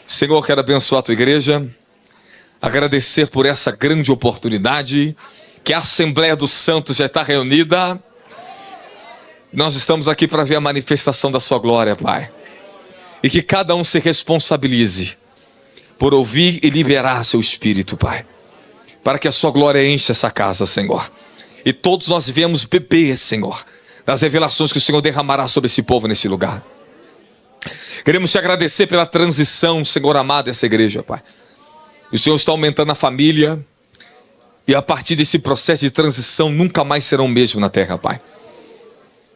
Senhor, quero abençoar a tua igreja, agradecer por essa grande oportunidade, que a Assembleia dos Santos já está reunida. Nós estamos aqui para ver a manifestação da sua glória, Pai. E que cada um se responsabilize por ouvir e liberar seu espírito, Pai. Para que a sua glória encha essa casa, Senhor. E todos nós viemos beber, Senhor, das revelações que o Senhor derramará sobre esse povo nesse lugar. Queremos te agradecer pela transição, Senhor amado, dessa igreja, Pai. O Senhor está aumentando a família. E a partir desse processo de transição, nunca mais serão o mesmo na terra, Pai.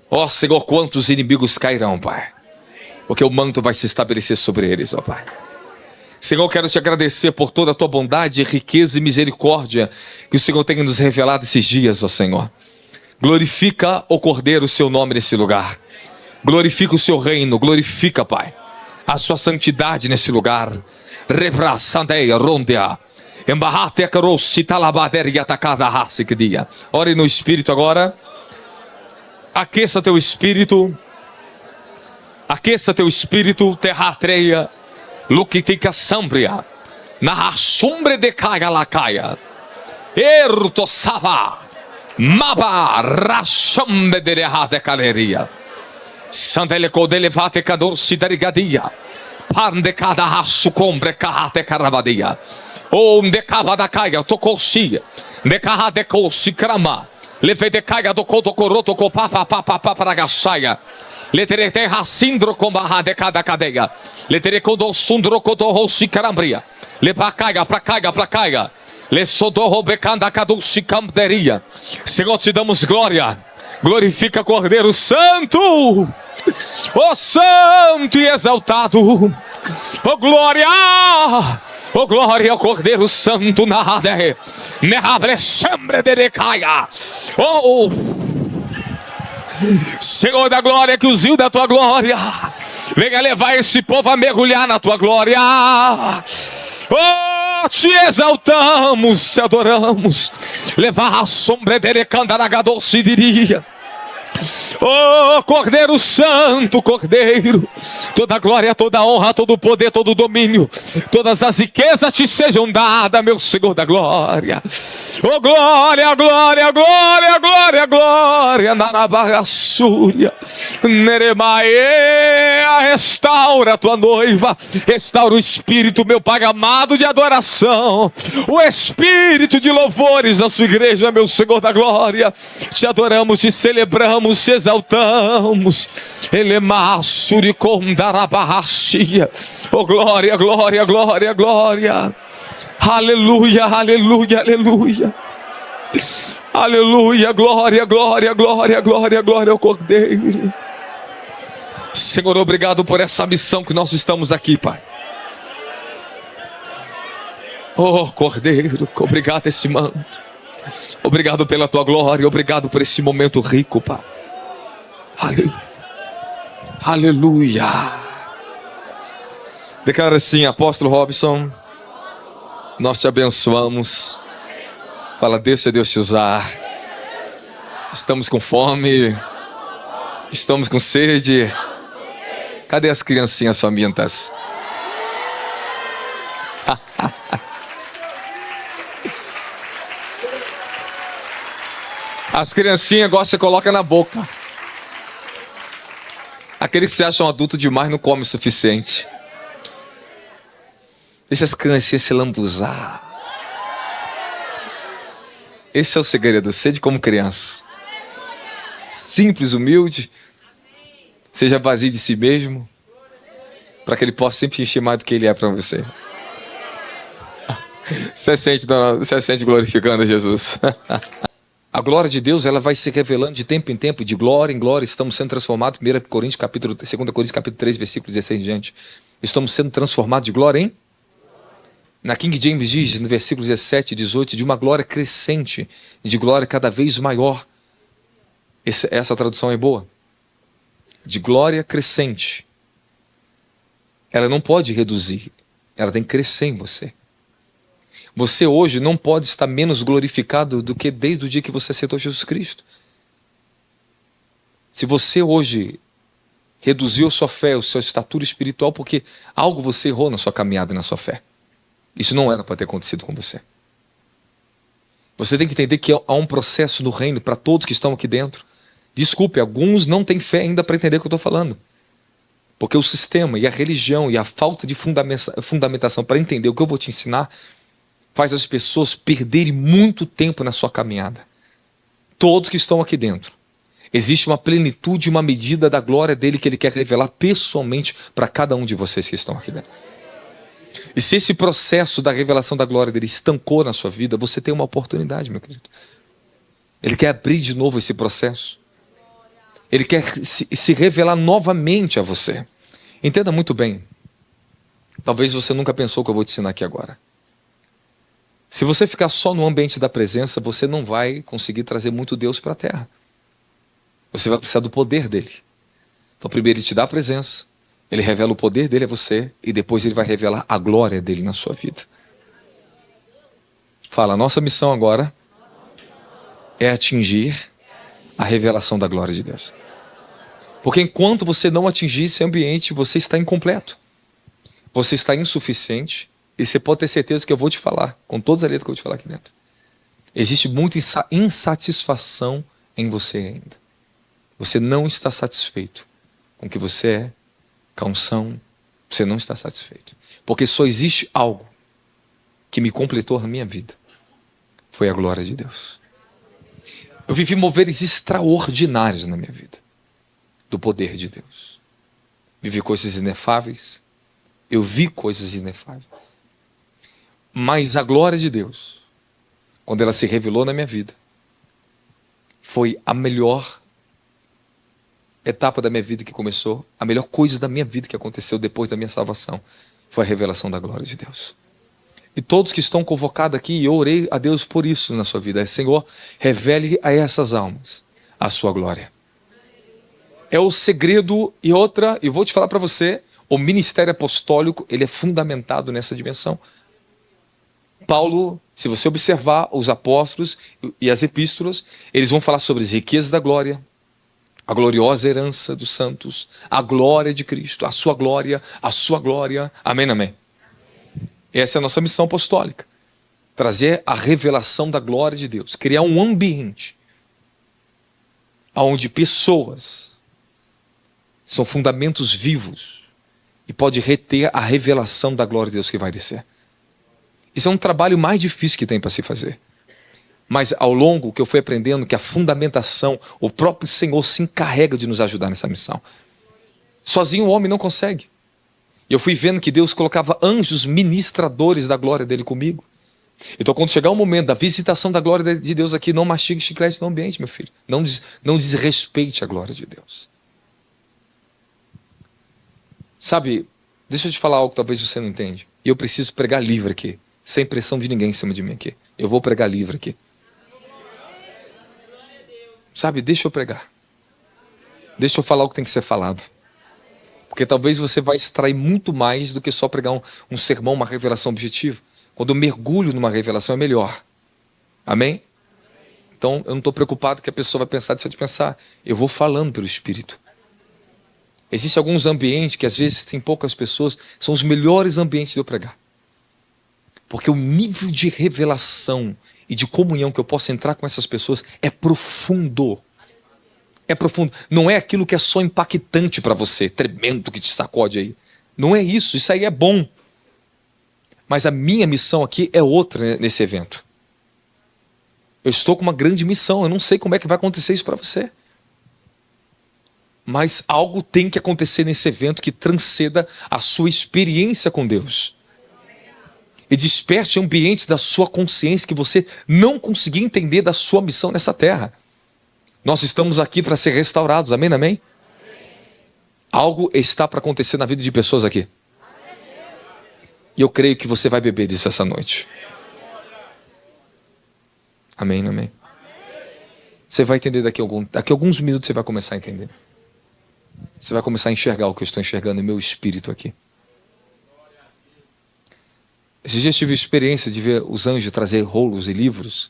Ó Senhor, quantos inimigos cairão, Pai. Porque o manto vai se estabelecer sobre eles, ó Pai. Senhor, quero te agradecer por toda a tua bondade, riqueza e misericórdia que o Senhor tem nos revelado esses dias, ó Senhor. Glorifica, ó Cordeiro, o seu nome nesse lugar. Glorifica o seu reino, glorifica, Pai, a sua santidade nesse lugar. Ore no Espírito agora. Aqueça teu espírito. Aqueça teu espírito. Terratreia. Luquitica sambria. Na sombre de caia la caia. Erto sava. Maba rashambe de rehade caleria. Sandeleco delevate cadorsi derigadia. Pande cada raço combre carrate caravadia. O de cavada caia tocosia. De carrade cosi crama. Leve de caia do coto coroto copapa papa para gachaia. Letere terra sindro com barra de cada cadeia. Letere codo sundro codo rosi carambria. Le pra caia. Le sodorro becanda caduci camperia. Senhor, te damos glória. Glorifica Cordeiro Santo. Ó Santo e exaltado. Ó glória ao Cordeiro Santo na rade. Nerable chambre de decaia. Oh Senhor da glória, que o zio da tua glória venha levar esse povo a mergulhar na tua glória. Oh, te exaltamos, te adoramos. Levar a sombra dele candaragado se diria. Oh, Cordeiro Santo, Cordeiro, toda glória, toda honra, todo poder, todo domínio, todas as riquezas te sejam dadas, meu Senhor da glória. Oh, glória, glória, glória, glória, glória, Narabassúria, Neremaea, restaura a tua noiva, restaura o espírito, meu Pai amado, de adoração, o espírito de louvores da sua igreja, meu Senhor da glória. Te adoramos, te celebramos, te exaltamos. Elemassuri condarabarrachia. Oh, glória, glória, glória, glória. Aleluia, aleluia, aleluia. Aleluia, glória, glória, glória, glória, glória ao Cordeiro. Senhor, obrigado por essa missão que nós estamos aqui, Pai. Oh, Cordeiro, obrigado por esse manto. Obrigado pela tua glória, obrigado por esse momento rico, Pai. Aleluia. Aleluia. Declara assim, apóstolo Robson, nós te abençoamos. Fala, deixa Deus te usar. Estamos com fome. Estamos com sede. Cadê as criancinhas famintas? As criancinhas gostam, você coloca na boca. Aqueles que se acham adultos demais não comem o suficiente. Deixa as criancinhas se lambuzar. Esse é o segredo, sede como criança. Simples, humilde. Seja vazio de si mesmo. Para que ele possa sempre encher mais do que ele é para você. Você sente glorificando a Jesus. A glória de Deus, ela vai se revelando de tempo em tempo, de glória em glória. Estamos sendo transformados, 2 Coríntios capítulo 3, versículo 16 em diante. Estamos sendo transformados de glória em? Na King James diz, no versículo 17 e 18, de uma glória crescente, de glória cada vez maior. Essa tradução é boa. De glória crescente. Ela não pode reduzir, ela tem que crescer em você. Você hoje não pode estar menos glorificado do que desde o dia que você aceitou Jesus Cristo. Se você hoje reduziu a sua fé, a sua estatura espiritual, porque algo você errou na sua caminhada e na sua fé. Isso não era para ter acontecido com você. Você tem que entender que há um processo no reino para todos que estão aqui dentro. Desculpe, alguns não têm fé ainda para entender o que eu estou falando. Porque o sistema e a religião e a falta de fundamentação para entender o que eu vou te ensinar faz as pessoas perderem muito tempo na sua caminhada. Todos que estão aqui dentro. Existe uma plenitude, uma medida da glória dele que ele quer revelar pessoalmente para cada um de vocês que estão aqui dentro. E se esse processo da revelação da glória dele estancou na sua vida, você tem uma oportunidade, meu querido. Ele quer abrir de novo esse processo. Ele quer se revelar novamente a você. Entenda muito bem. Talvez você nunca pensou o que eu vou te ensinar aqui agora. Se você ficar só no ambiente da presença, você não vai conseguir trazer muito Deus para a terra. Você vai precisar do poder dele. Então primeiro ele te dá a presença, ele revela o poder dele a você, e depois ele vai revelar a glória dele na sua vida. Fala, a nossa missão agora é atingir a revelação da glória de Deus. Porque enquanto você não atingir esse ambiente, você está incompleto. Você está insuficiente. E você pode ter certeza que eu vou te falar, com todas as letras que eu vou te falar aqui dentro. Existe muita insatisfação em você ainda. Você não está satisfeito com o que você é, com a unção. Você não está satisfeito. Porque só existe algo que me completou na minha vida. Foi a glória de Deus. Eu vivi moveres extraordinários na minha vida. Do poder de Deus. Vivi coisas inefáveis. Eu vi coisas inefáveis. Mas a glória de Deus, quando ela se revelou na minha vida, foi a melhor etapa da minha vida que começou, a melhor coisa da minha vida que aconteceu depois da minha salvação, foi a revelação da glória de Deus. E todos que estão convocados aqui, eu orei a Deus por isso na sua vida. Senhor, revele a essas almas a sua glória. É o segredo. E outra, eu vou te falar para você, o ministério apostólico, ele é fundamentado nessa dimensão. Paulo, se você observar os apóstolos e as epístolas, eles vão falar sobre as riquezas da glória, a gloriosa herança dos santos, a glória de Cristo, a sua glória, amém, amém. Essa é a nossa missão apostólica, trazer a revelação da glória de Deus, criar um ambiente onde pessoas são fundamentos vivos e pode reter a revelação da glória de Deus que vai descer. Isso é um trabalho mais difícil que tem para se fazer. Mas ao longo que eu fui aprendendo que a fundamentação, o próprio Senhor se encarrega de nos ajudar nessa missão. Sozinho o homem não consegue. E eu fui vendo que Deus colocava anjos ministradores da glória dele comigo. Então quando chegar o momento da visitação da glória de Deus aqui, não mastigue chiclete no ambiente, meu filho. Não desrespeite a glória de Deus. Sabe, deixa eu te falar algo que talvez você não entende. E eu preciso pregar livre aqui. Sem pressão de ninguém em cima de mim aqui. Eu vou pregar livre aqui. Sabe, deixa eu pregar. Deixa eu falar o que tem que ser falado. Porque talvez você vai extrair muito mais do que só pregar um sermão, uma revelação objetiva. Quando eu mergulho numa revelação é melhor. Amém? Então eu não estou preocupado que a pessoa vai pensar, deixa eu te pensar. Eu vou falando pelo Espírito. Existem alguns ambientes que às vezes tem poucas pessoas, são os melhores ambientes de eu pregar. Porque o nível de revelação e de comunhão que eu posso entrar com essas pessoas é profundo. É profundo. Não é aquilo que é só impactante para você, tremendo que te sacode aí. Não é isso, isso aí é bom. Mas a minha missão aqui é outra nesse evento. Eu estou com uma grande missão, eu não sei como é que vai acontecer isso para você. Mas algo tem que acontecer nesse evento que transcenda a sua experiência com Deus. E desperte ambientes da sua consciência que você não conseguia entender da sua missão nessa terra. Nós estamos aqui para ser restaurados, amém, amém? Algo está para acontecer na vida de pessoas aqui. E eu creio que você vai beber disso essa noite. Amém, amém? Você vai entender daqui a alguns minutos você vai começar a entender. Você vai começar a enxergar o que eu estou enxergando em meu espírito aqui. Esses dias tive a experiência de ver os anjos trazer rolos e livros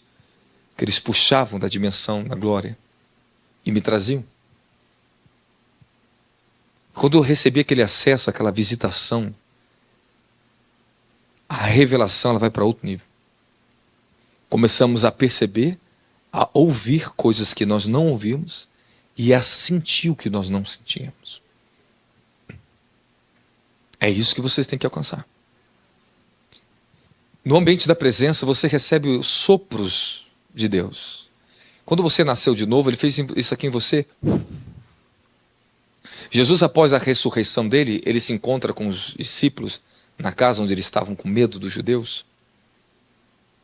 que eles puxavam da dimensão da glória e me traziam. Quando eu recebi aquele acesso, aquela visitação, a revelação ela vai para outro nível. Começamos a perceber, a ouvir coisas que nós não ouvimos e a sentir o que nós não sentíamos. É isso que vocês têm que alcançar. No ambiente da presença, você recebe os sopros de Deus. Quando você nasceu de novo, Ele fez isso aqui em você. Jesus, após a ressurreição dele, ele se encontra com os discípulos na casa onde eles estavam com medo dos judeus.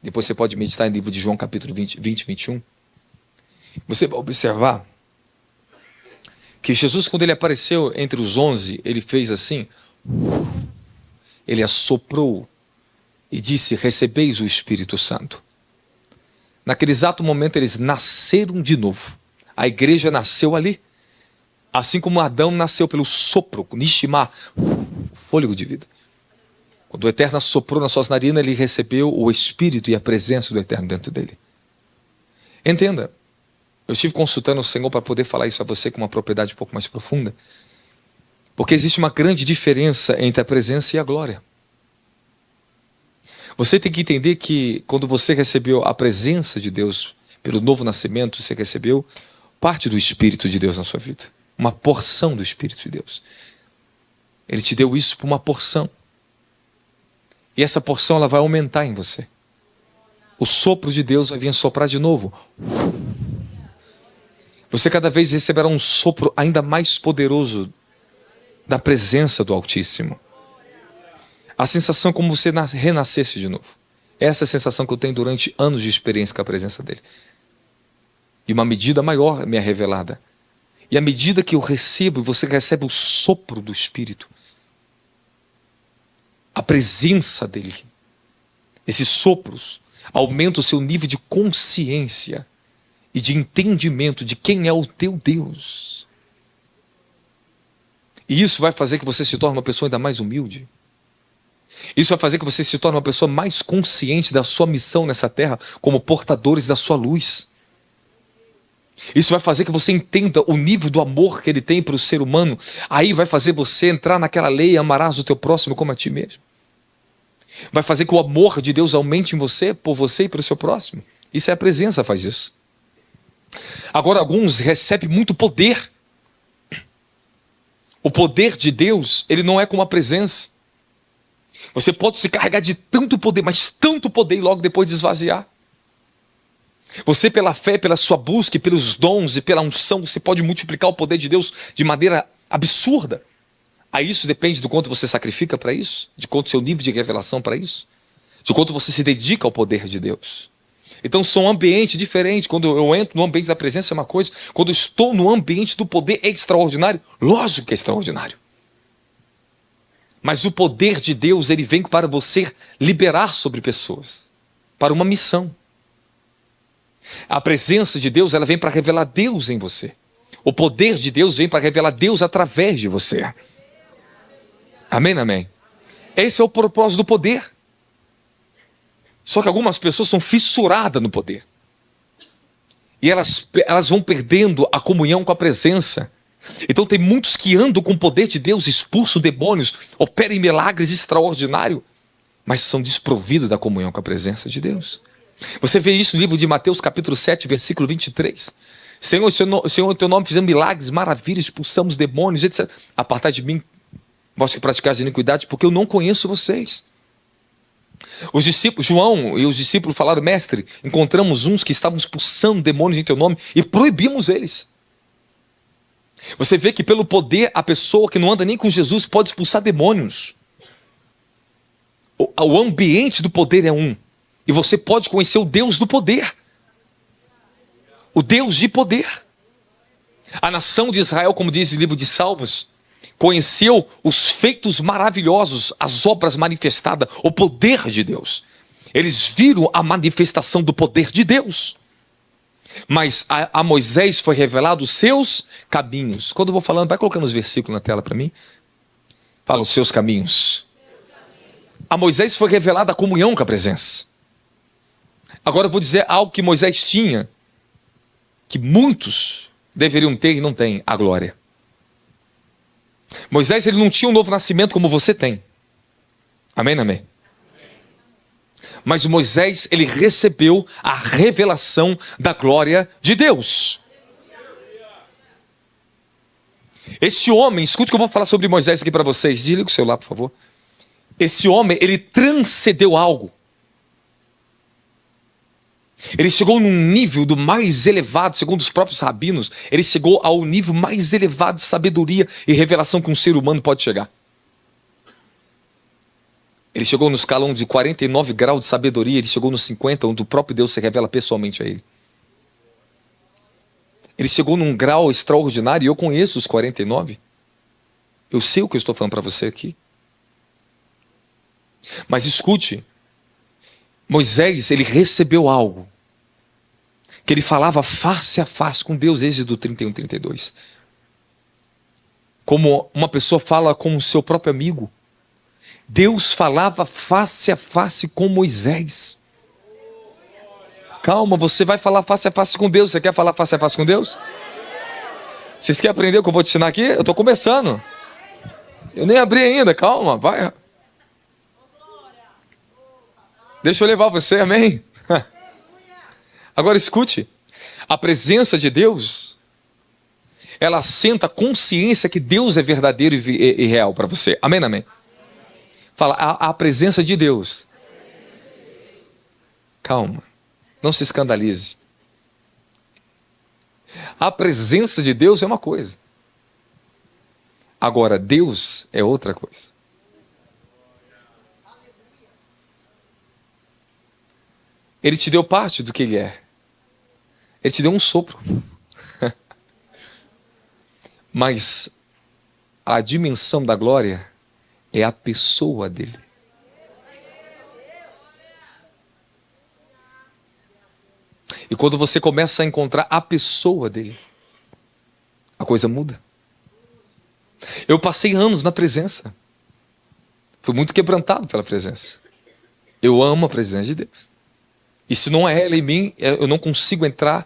Depois você pode meditar no livro de João, capítulo 20 e 21. Você vai observar que Jesus, quando ele apareceu entre os 11, ele fez assim, ele assoprou e disse: recebeis o Espírito Santo. Naquele exato momento eles nasceram de novo. A igreja nasceu ali. Assim como Adão nasceu pelo sopro, Nishimá, o fôlego de vida. Quando o Eterno soprou nas suas narinas, ele recebeu o Espírito e a presença do Eterno dentro dele. Entenda, eu estive consultando o Senhor para poder falar isso a você com uma propriedade um pouco mais profunda. Porque existe uma grande diferença entre a presença e a glória. Você tem que entender que quando você recebeu a presença de Deus, pelo novo nascimento, você recebeu parte do Espírito de Deus na sua vida. Uma porção do Espírito de Deus. Ele te deu isso por uma porção. E essa porção ela vai aumentar em você. O sopro de Deus vai vir soprar de novo. Você cada vez receberá um sopro ainda mais poderoso da presença do Altíssimo. A sensação é como você renascesse de novo. Essa é a sensação que eu tenho durante anos de experiência com a presença dele. E uma medida maior me é revelada. E à medida que eu recebo, você recebe o sopro do Espírito. A presença dele. Esses sopros aumentam o seu nível de consciência e de entendimento de quem é o teu Deus. E isso vai fazer que você se torne uma pessoa ainda mais humilde. Isso vai fazer que você se torne uma pessoa mais consciente da sua missão nessa terra como portadores da sua luz. Isso vai fazer que você entenda o nível do amor que ele tem para o ser humano. Aí vai fazer você entrar naquela lei: amarás o teu próximo como a ti mesmo. Vai fazer que o amor de Deus aumente em você, por você e para o seu próximo. Isso é a presença, faz isso. Agora alguns recebem muito poder. O poder de Deus, ele não é como a presença. Você pode se carregar de tanto poder, mas tanto poder, e logo depois de esvaziar. Você, pela fé, pela sua busca, e pelos dons e pela unção, você pode multiplicar o poder de Deus de maneira absurda. Aí isso depende do quanto você sacrifica para isso, de quanto seu nível de revelação para isso, de quanto você se dedica ao poder de Deus. Então são ambientes diferentes. Quando eu entro no ambiente da presença é uma coisa, quando eu estou no ambiente do poder é extraordinário. Lógico que é extraordinário. Mas o poder de Deus, ele vem para você liberar sobre pessoas, para uma missão. A presença de Deus, ela vem para revelar Deus em você. O poder de Deus vem para revelar Deus através de você. Amém, amém? Esse é o propósito do poder. Só que algumas pessoas são fissuradas no poder. E elas vão perdendo a comunhão com a presença. Então tem muitos que andam com o poder de Deus, expulsam demônios, operam em milagres extraordinários, mas são desprovidos da comunhão com a presença de Deus. Você vê isso no livro de Mateus, capítulo 7, versículo 23. Senhor, em teu nome fizemos milagres, maravilhas, expulsamos demônios, etc. Apartai de mim, vós que praticais iniquidade, porque eu não conheço vocês. Os discípulos, João e os discípulos falaram: mestre, encontramos uns que estavam expulsando demônios em teu nome e proibimos eles. Você vê que pelo poder, a pessoa que não anda nem com Jesus pode expulsar demônios. O ambiente do poder é um. E você pode conhecer o Deus do poder. O Deus de poder. A nação de Israel, como diz o livro de Salmos, conheceu os feitos maravilhosos, as obras manifestadas, o poder de Deus. Eles viram a manifestação do poder de Deus. Mas a Moisés foi revelado os seus caminhos. Quando eu vou falando, vai colocando os versículos na tela para mim. Fala os seus caminhos. A Moisés foi revelada a comunhão com a presença. Agora eu vou dizer algo que Moisés tinha, que muitos deveriam ter e não têm: a glória. Moisés, ele não tinha um novo nascimento como você tem. Amém, amém? Mas Moisés, ele recebeu a revelação da glória de Deus. Esse homem, escute o que eu vou falar sobre Moisés aqui para vocês. Desliga o celular, por favor. Esse homem, ele transcendeu algo. Ele chegou num nível do mais elevado, segundo os próprios rabinos, ele chegou ao nível mais elevado de sabedoria e revelação que um ser humano pode chegar. Ele chegou no escalão de 49 graus de sabedoria, ele chegou no 50, onde o próprio Deus se revela pessoalmente a ele. Ele chegou num grau extraordinário, e eu conheço os 49. Eu sei o que eu estou falando para você aqui. Mas escute, Moisés, ele recebeu algo, que ele falava face a face com Deus, Êxodo 31, 32. Como uma pessoa fala com o seu próprio amigo. Deus falava face a face com Moisés. Calma, você vai falar face a face com Deus. Você quer falar face a face com Deus? Vocês querem aprender o que eu vou te ensinar aqui? Eu estou começando. Eu nem abri ainda, calma, vai. Deixa eu levar você, amém? Agora escute, a presença de Deus, ela assenta a consciência que Deus é verdadeiro e real para você. Amém, amém? Fala, a presença de Deus. Calma, não se escandalize. A presença de Deus é uma coisa. Agora, Deus é outra coisa. Ele te deu parte do que Ele é. Ele te deu um sopro. Mas a dimensão da glória é a pessoa dele. E quando você começa a encontrar a pessoa dele, a coisa muda. Eu passei anos na presença. Fui muito quebrantado pela presença. Eu amo a presença de Deus. E se não é ela em mim, eu não consigo entrar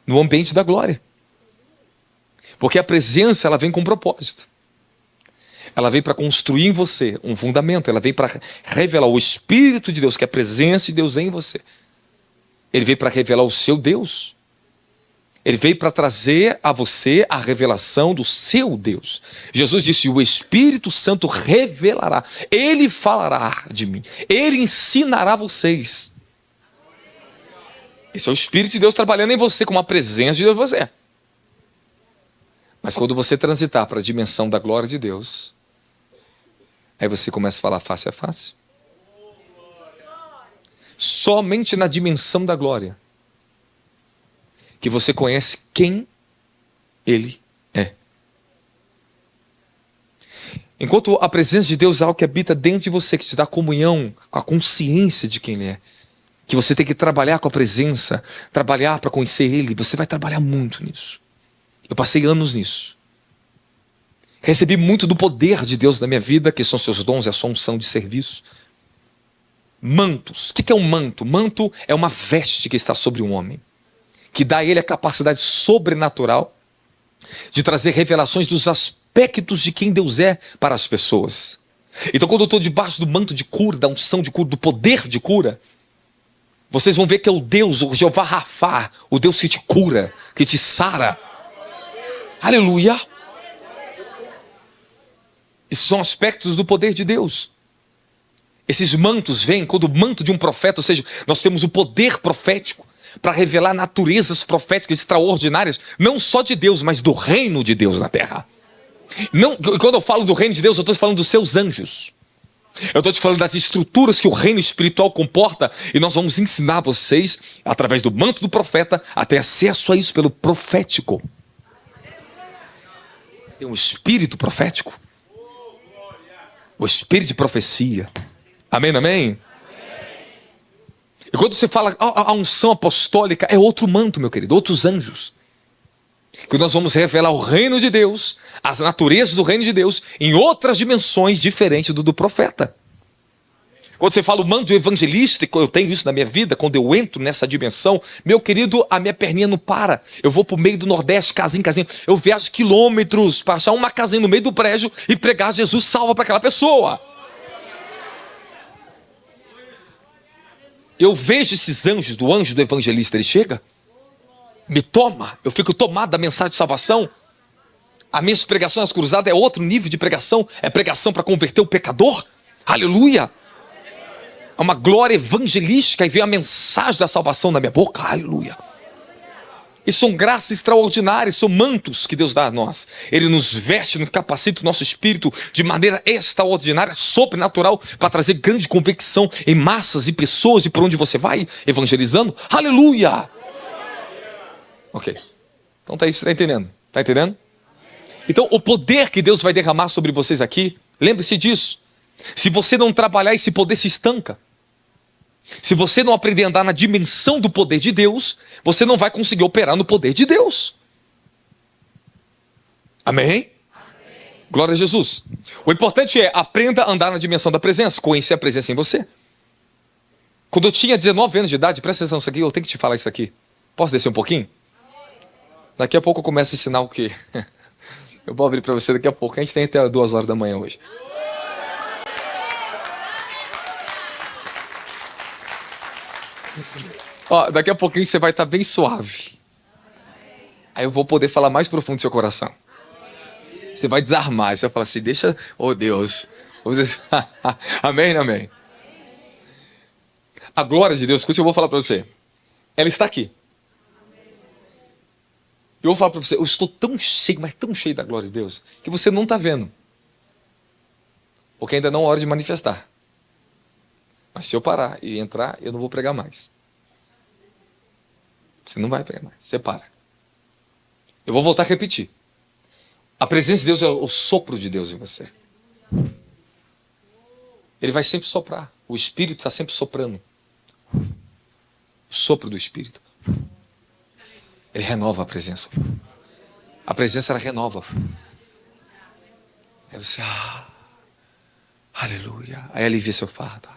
no ambiente da glória. Porque a presença, ela vem com um propósito. Ela vem para construir em você um fundamento. Ela vem para revelar o Espírito de Deus, que é a presença de Deus em você. Ele veio para revelar o seu Deus. Ele veio para trazer a você a revelação do seu Deus. Jesus disse, o Espírito Santo revelará. Ele falará de mim. Ele ensinará vocês. Esse é o Espírito de Deus trabalhando em você, com a presença de Deus em você. Mas quando você transitar para a dimensão da glória de Deus, aí você começa a falar face a face. Somente na dimensão da glória que você conhece quem Ele é. Enquanto a presença de Deus é algo que habita dentro de você, que te dá comunhão com a consciência de quem Ele é, que você tem que trabalhar com a presença, trabalhar para conhecer Ele, você vai trabalhar muito nisso. Eu passei anos nisso. Recebi muito do poder de Deus na minha vida, que são seus dons e a sua unção de serviço. Mantos. O que é um manto? Manto é uma veste que está sobre um homem, que dá a ele a capacidade sobrenatural de trazer revelações dos aspectos de quem Deus é para as pessoas. Então, quando eu estou debaixo do manto de cura, da unção de cura, do poder de cura, vocês vão ver que é o Deus, o Jeová Rafá, o Deus que te cura, que te sara. Aleluia! Esses são aspectos do poder de Deus. Esses mantos vêm quando o manto de um profeta, ou seja, nós temos o poder profético para revelar naturezas proféticas extraordinárias, não só de Deus, mas do reino de Deus na terra. Não, quando eu falo do reino de Deus, eu estou falando dos seus anjos. Eu estou te falando das estruturas que o reino espiritual comporta, e nós vamos ensinar vocês, através do manto do profeta, a ter acesso a isso pelo profético. Tem um espírito profético. O espírito de profecia. Amém, amém? E quando você fala a unção apostólica, é outro manto, meu querido, outros anjos. Que nós vamos revelar o reino de Deus, as naturezas do reino de Deus, em outras dimensões diferentes do profeta. Quando você fala o manto evangelístico, eu tenho isso na minha vida, quando eu entro nessa dimensão, meu querido, a minha perninha não para. Eu vou pro meio do Nordeste, casinha em casinha, eu viajo quilômetros para achar uma casinha no meio do prédio e pregar Jesus salva para aquela pessoa. Eu vejo esses anjos, do anjo do evangelista, ele chega, me toma, eu fico tomado da mensagem de salvação. As minhas pregações cruzadas é outro nível de pregação, é pregação para converter o pecador. Aleluia! É uma glória evangelística e vem a mensagem da salvação na minha boca. Aleluia! E são graças extraordinárias, são mantos que Deus dá a nós. Ele nos veste, nos capacita o nosso espírito de maneira extraordinária, sobrenatural, para trazer grande convicção em massas e pessoas e por onde você vai, evangelizando. Aleluia! Ok. Então tá isso, tá entendendo? Tá entendendo? Então o poder que Deus vai derramar sobre vocês aqui, lembre-se disso. Se você não trabalhar, esse poder se estanca. Se você não aprender a andar na dimensão do poder de Deus, você não vai conseguir operar no poder de Deus. Amém? Amém. Glória a Jesus. O importante é, aprenda a andar na dimensão da presença, conhecer a presença em você. Quando eu tinha 19 anos de idade, presta atenção nisso aqui, eu tenho que te falar isso aqui. Posso descer um pouquinho? Daqui a pouco eu começo a ensinar o quê? Eu vou abrir para você daqui a pouco. A gente tem até 2 horas da manhã hoje. Ó, daqui a pouquinho você vai estar bem suave. Aí eu vou poder falar mais profundo do seu coração. Você vai desarmar. Você vai falar assim, deixa... Oh Deus. Amém, amém. A glória de Deus, escute, eu vou falar para você. Ela está aqui. Eu vou falar para você, eu estou tão cheio, mas tão cheio da glória de Deus, que você não está vendo. Porque ainda não é hora de manifestar. Mas se eu parar e entrar, eu não vou pregar mais. Você não vai pregar mais, você para. Eu vou voltar a repetir. A presença de Deus é o sopro de Deus em você. Ele vai sempre soprar. O Espírito está sempre soprando. O sopro do Espírito. Ele renova a presença. A presença, ela renova. Aí você, aleluia. Aí alivia seu fardo.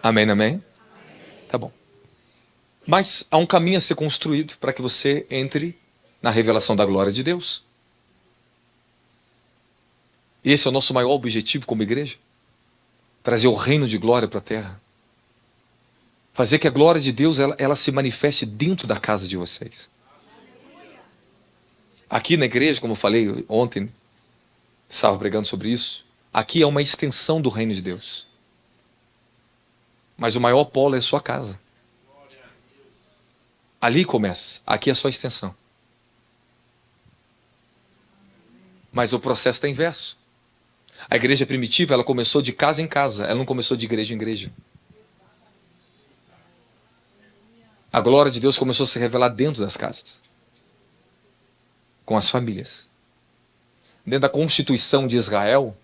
Amém, amém? Tá bom. Mas há um caminho a ser construído para que você entre na revelação da glória de Deus. E esse é o nosso maior objetivo como igreja. Trazer o reino de glória para a terra. Fazer que a glória de Deus ela se manifeste dentro da casa de vocês. Aqui na igreja, como eu falei ontem, estava pregando sobre isso. Aqui é uma extensão do reino de Deus. Mas o maior polo é a sua casa. Ali começa. Aqui é só a extensão. Mas o processo está inverso. A igreja primitiva, ela começou de casa em casa. Ela não começou de igreja em igreja. A glória de Deus começou a se revelar dentro das casas. Com as famílias. Dentro da constituição de Israel,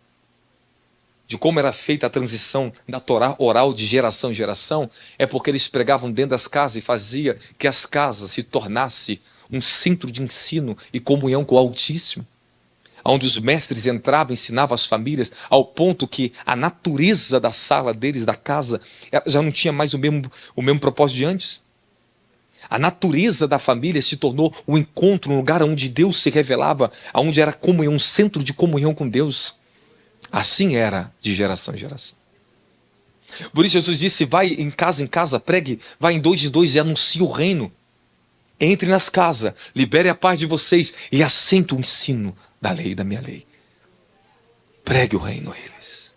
de como era feita a transição da Torá oral de geração em geração, é porque eles pregavam dentro das casas e fazia que as casas se tornassem um centro de ensino e comunhão com o Altíssimo, onde os mestres entravam e ensinavam as famílias, ao ponto que a natureza da sala deles, da casa, já não tinha mais o mesmo propósito de antes. A natureza da família se tornou um encontro, um lugar onde Deus se revelava, onde era comunhão, um centro de comunhão com Deus. Assim era de geração em geração. Por isso Jesus disse, vai em casa, pregue, vai em dois e anuncie o reino. Entre nas casas, libere a paz de vocês e assente o ensino da lei, da minha lei. Pregue o reino a eles.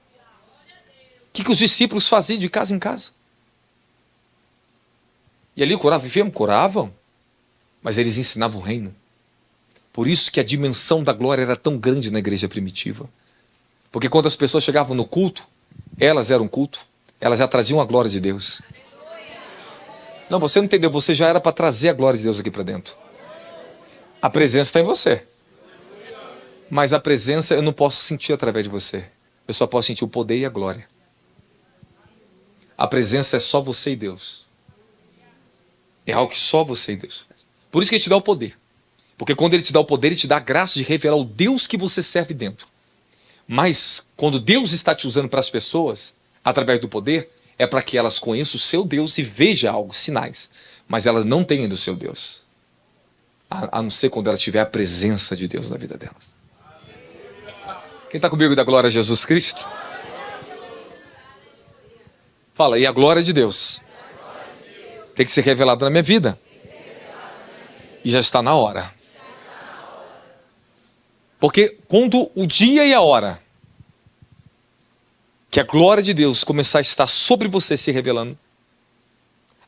O que os discípulos faziam de casa em casa? E ali curavam enfermos? Curavam. Mas eles ensinavam o reino. Por isso que a dimensão da glória era tão grande na igreja primitiva. Porque quando as pessoas chegavam no culto, elas eram culto, elas já traziam a glória de Deus. Não, você não entendeu, você já era para trazer a glória de Deus aqui para dentro. A presença está em você. Mas a presença eu não posso sentir através de você. Eu só posso sentir o poder e a glória. A presença é só você e Deus. É algo que só você e Deus faz. Por isso que Ele te dá o poder. Porque quando Ele te dá o poder, Ele te dá a graça de revelar o Deus que você serve dentro. Mas quando Deus está te usando para as pessoas, através do poder, é para que elas conheçam o seu Deus e vejam algo, sinais. Mas elas não têm ainda o seu Deus. A não ser quando ela tiver a presença de Deus na vida delas. Quem está comigo da glória a Jesus Cristo? Fala, e a glória de Deus tem que ser revelada na minha vida. E já está na hora. Porque quando o dia e a hora que a glória de Deus começar a estar sobre você se revelando,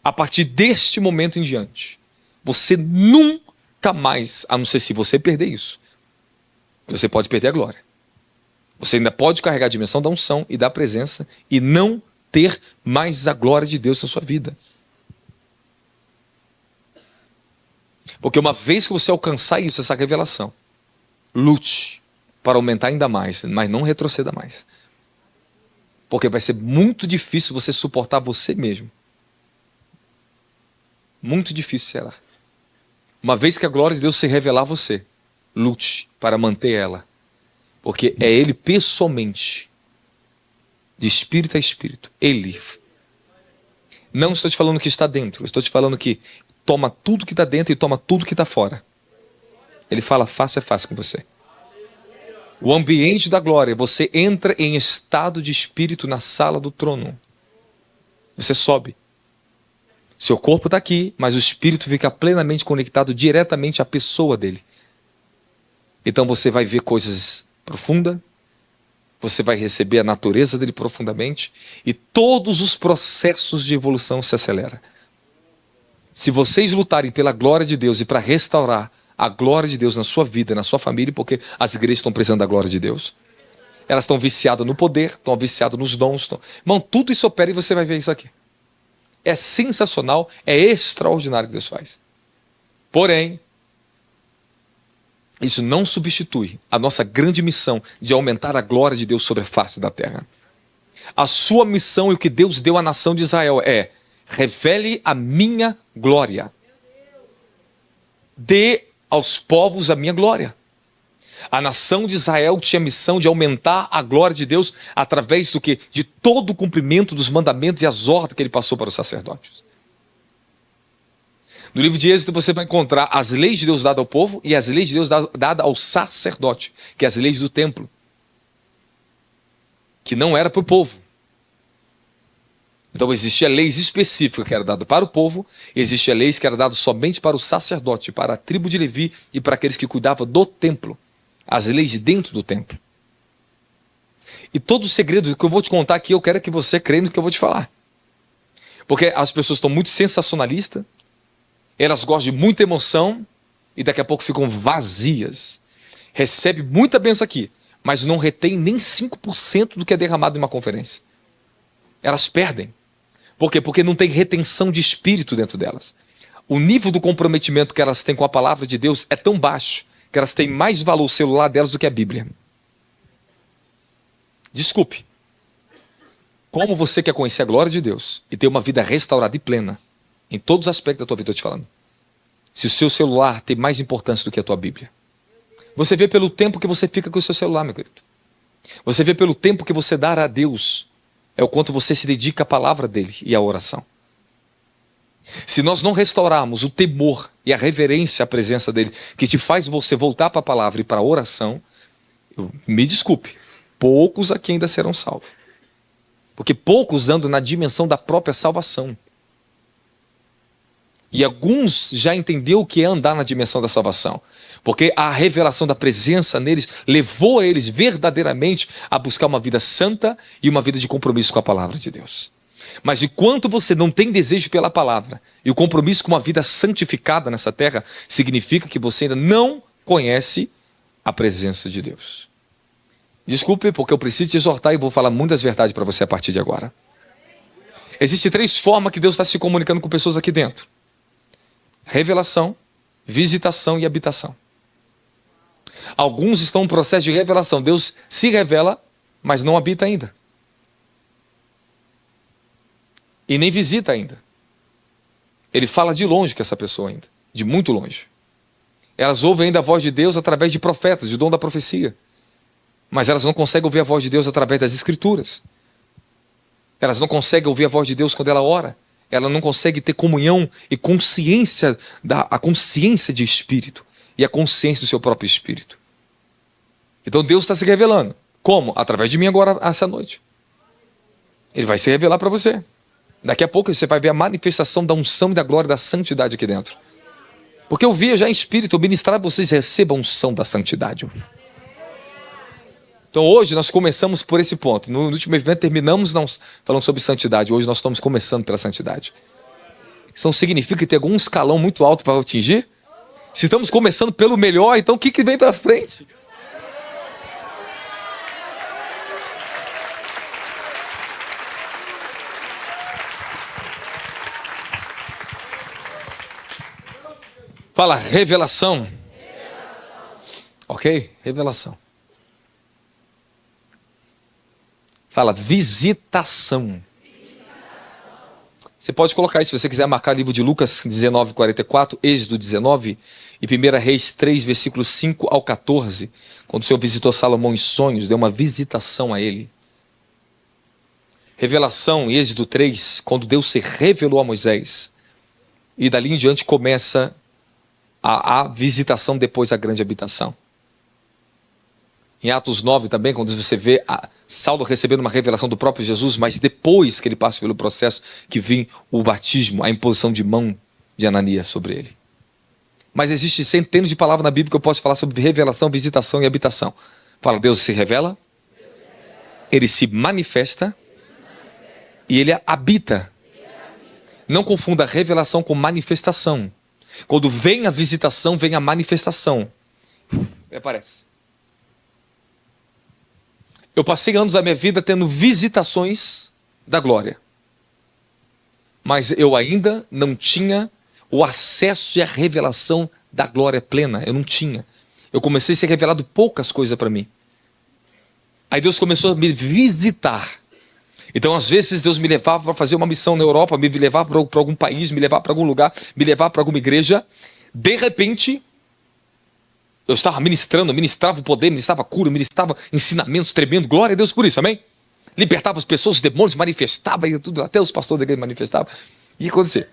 a partir deste momento em diante, você nunca mais, a não ser se você perder isso, você pode perder a glória. Você ainda pode carregar a dimensão da unção e da presença e não ter mais a glória de Deus na sua vida. Porque uma vez que você alcançar isso, essa revelação, lute para aumentar ainda mais, mas não retroceda mais. Porque vai ser muito difícil você suportar você mesmo. Muito difícil será. Uma vez que a glória de Deus se revelar a você, lute para manter ela. Porque é Ele pessoalmente, de espírito a espírito, Ele. Não estou te falando que está dentro, estou te falando que toma tudo que está dentro e toma tudo que está fora. Ele fala face a face com você. O ambiente da glória, você entra em estado de espírito na sala do trono. Você sobe. Seu corpo está aqui, mas o espírito fica plenamente conectado diretamente à pessoa dele. Então você vai ver coisas profundas, você vai receber a natureza dele profundamente e todos os processos de evolução se aceleram. Se vocês lutarem pela glória de Deus e para restaurar a glória de Deus na sua vida, na sua família, porque as igrejas estão precisando da glória de Deus. Elas estão viciadas no poder, estão viciadas nos dons. Irmão, tudo isso opera e você vai ver isso aqui. É sensacional, é extraordinário o que Deus faz. Porém, isso não substitui a nossa grande missão de aumentar a glória de Deus sobre a face da terra. A sua missão e o que Deus deu à nação de Israel é: revele a minha glória. Dê aos povos a minha glória. A nação de Israel tinha a missão de aumentar a glória de Deus através do quê? De todo o cumprimento dos mandamentos e as ordens que ele passou para os sacerdotes. No livro de Êxodo você vai encontrar as leis de Deus dadas ao povo e as leis de Deus dadas ao sacerdote, que é as leis do templo, que não era para o povo. Então existia leis específicas que eram dadas para o povo, e existia leis que eram dadas somente para o sacerdote, para a tribo de Levi e para aqueles que cuidavam do templo. As leis dentro do templo. E todo o segredo que eu vou te contar aqui, eu quero que você creia no que eu vou te falar. Porque as pessoas estão muito sensacionalistas, elas gostam de muita emoção, e daqui a pouco ficam vazias. Recebe muita bênção aqui, mas não retém nem 5% do que é derramado em uma conferência. Elas perdem. Por quê? Porque não tem retenção de espírito dentro delas. O nível do comprometimento que elas têm com a palavra de Deus é tão baixo que elas têm mais valor o celular delas do que a Bíblia. Desculpe. Como você quer conhecer a glória de Deus e ter uma vida restaurada e plena, em todos os aspectos da tua vida, estou te falando, se o seu celular tem mais importância do que a tua Bíblia? Você vê pelo tempo que você fica com o seu celular, meu querido. Você vê pelo tempo que você dá a Deus, é o quanto você se dedica à palavra dele e à oração. Se nós não restaurarmos o temor e a reverência à presença dele, que te faz você voltar para a palavra e para a oração, me desculpe, poucos aqui ainda serão salvos. Porque poucos andam na dimensão da própria salvação. E alguns já entenderam o que é andar na dimensão da salvação. Porque a revelação da presença neles levou eles verdadeiramente a buscar uma vida santa e uma vida de compromisso com a palavra de Deus. Mas enquanto você não tem desejo pela palavra e o compromisso com uma vida santificada nessa terra, significa que você ainda não conhece a presença de Deus. Desculpe, porque eu preciso te exortar e vou falar muitas verdades para você a partir de agora. Existem 3 formas que Deus está se comunicando com pessoas aqui dentro: revelação, visitação e habitação. Alguns estão em processo de revelação. Deus se revela, mas não habita ainda. E nem visita ainda. Ele fala de longe com essa pessoa ainda. De muito longe. Elas ouvem ainda a voz de Deus através de profetas, de dom da profecia. mas elas não conseguem ouvir a voz de Deus através das Escrituras. Elas não conseguem ouvir a voz de Deus quando ela ora. Ela não consegue ter comunhão e consciência, a consciência de espírito e a consciência do seu próprio espírito. Então Deus está se revelando. Como? Através de mim agora, essa noite. Ele vai se revelar para você. Daqui a pouco você vai ver a manifestação da unção e da glória da santidade aqui dentro. Porque eu via já em espírito, eu ministrar, vocês recebam a unção da santidade. Então hoje nós começamos por esse ponto. No último evento terminamos falando sobre santidade. Hoje nós estamos começando pela santidade. Isso não significa que tem algum escalão muito alto para atingir? Se estamos começando pelo melhor, então o que vem para frente? Fala, revelação. Ok? Revelação. Fala, visitação. Você pode colocar isso, se você quiser marcar o livro de Lucas 19, 44, Êxodo 19 e 1 Reis 3, versículos 5 ao 14. Quando o Senhor visitou Salomão em sonhos, deu uma visitação a ele. Revelação, Êxodo 3, quando Deus se revelou a Moisés. E dali em diante começa a visitação depois da grande habitação. Em Atos 9 também, quando você vê Saulo recebendo uma revelação do próprio Jesus, mas depois que ele passa pelo processo que vem o batismo, a imposição de mão de Ananias sobre ele. Mas existem centenas de palavras na Bíblia que eu posso falar sobre revelação, visitação e habitação. Fala, Deus se revela, ele se manifesta e ele habita. Não confunda revelação com manifestação. Quando vem a visitação, vem a manifestação. Aparece. Eu passei anos da minha vida tendo visitações da glória. Mas eu ainda não tinha o acesso e a revelação da glória plena. Eu não tinha. Eu comecei a ser revelado poucas coisas para mim. Aí Deus começou a me visitar. Então, às vezes, Deus me levava para fazer uma missão na Europa, me levava para algum país, me levava para algum lugar, me levava para alguma igreja. De repente, eu estava ministrava o poder, ministrava a cura, ministrava ensinamentos tremendo. Glória a Deus por isso, amém? Libertava as pessoas, os demônios, manifestava, e tudo, até os pastores da igreja manifestavam. E ia acontecer.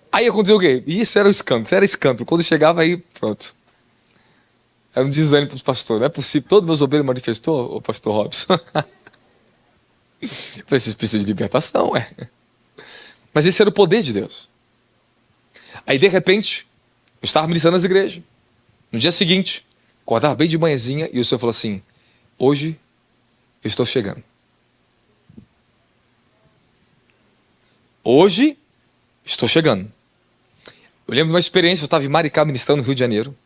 Aí aconteceu o quê? E isso era o escândalo, Quando chegava aí, pronto. Era um desânimo para os pastores. Não é possível, todos meus obreiros manifestou, o pastor Robson. Eu falei, vocês precisam de libertação, Mas esse era o poder de Deus. Aí, de repente, eu estava ministrando nas igrejas. No dia seguinte, acordava bem de manhãzinha e o Senhor falou assim, hoje eu estou chegando. Hoje estou chegando. Eu lembro de uma experiência, eu estava em Maricá ministrando no Rio de Janeiro.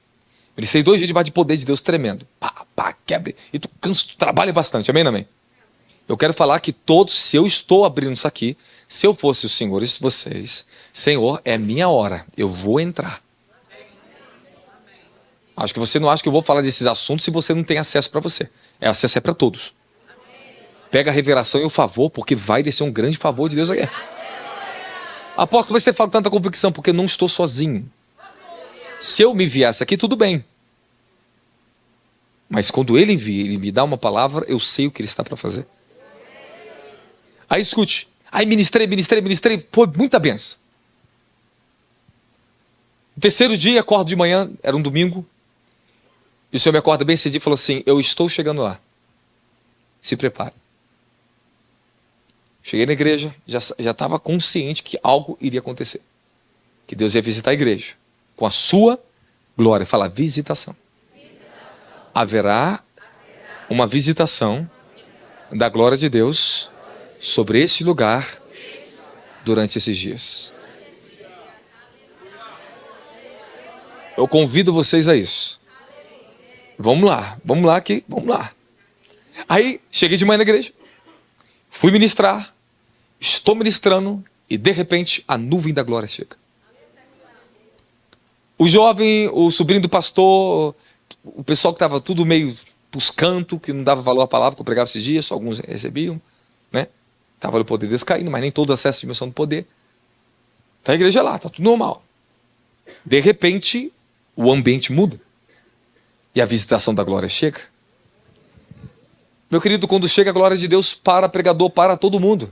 Ministrei 2 dias debaixo de poder de Deus tremendo. Pá, quebra. E tu cansa, tu trabalha bastante, amém, amém? Eu quero falar que todos, se eu estou abrindo isso aqui, se eu fosse o Senhor e vocês, Senhor, é minha hora, eu vou entrar. Acho que você não acha que eu vou falar desses assuntos se você não tem acesso para você. Acesso é para todos. Pega a revelação e o favor, porque vai descer um grande favor de Deus aqui. Apóstolo, você fala tanta convicção, porque eu não estou sozinho. Se eu me viesse aqui, tudo bem. Mas quando ele envia, ele me dá uma palavra, eu sei o que ele está para fazer. Aí escute. Aí ministrei, foi muita benção. No 3º dia, acordo de manhã, era um domingo, e o Senhor me acorda bem cedinho e falou assim, eu estou chegando lá. Se prepare. Cheguei na igreja, já estava consciente que algo iria acontecer. Que Deus ia visitar a igreja. Com a sua glória. Fala, visitação. Haverá uma visitação da glória de Deus sobre esse lugar durante esses dias. Eu convido vocês a isso. Vamos lá. Aí, cheguei de manhã na igreja, fui ministrar, estou ministrando e de repente a nuvem da glória chega. O jovem, o sobrinho do pastor, o pessoal que estava tudo meio pros cantos, que não dava valor à palavra que eu pregava esses dias, só alguns recebiam, né? Estava no poder de Deus caindo, mas nem todos acessam a dimensão do poder. Está a igreja lá, está tudo normal. De repente, o ambiente muda. E a visitação da glória chega. Meu querido, quando chega a glória de Deus, para pregador, para todo mundo.